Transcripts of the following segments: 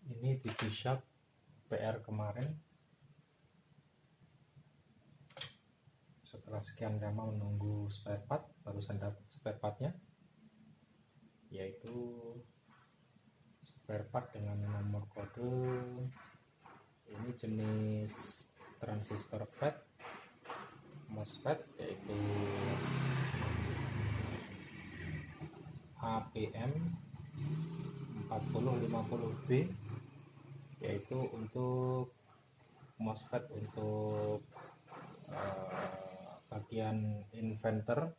Ini TV Shark PR kemarin. Setelah sekian lama menunggu spare part, barusan dapat spare partnya, yaitu spare part dengan nomor kode. Ini jenis transistor FET MOSFET, yaitu APM 4050B, yaitu untuk MOSFET untuk bagian inverter,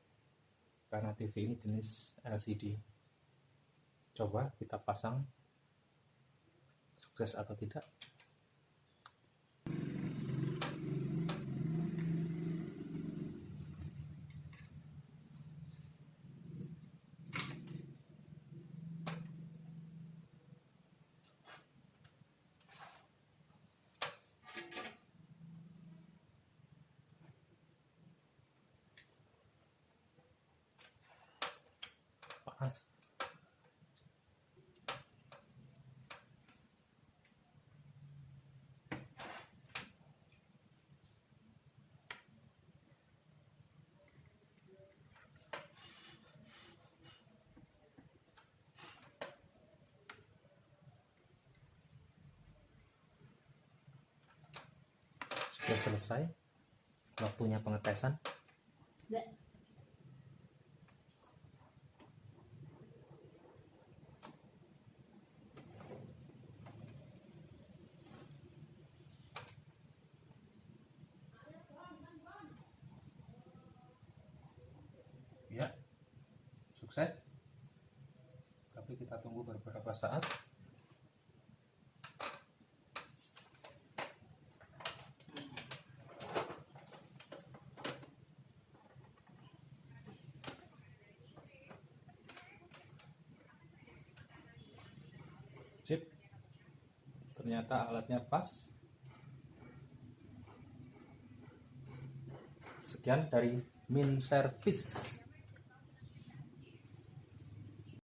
karena TV ini jenis LCD. Coba kita pasang, sukses atau tidak. Panas. Sudah selesai waktunya pengetesan. Ya, sukses. Tapi kita tunggu beberapa saat. Sip, ternyata alatnya pas. Sekian dari Min Service.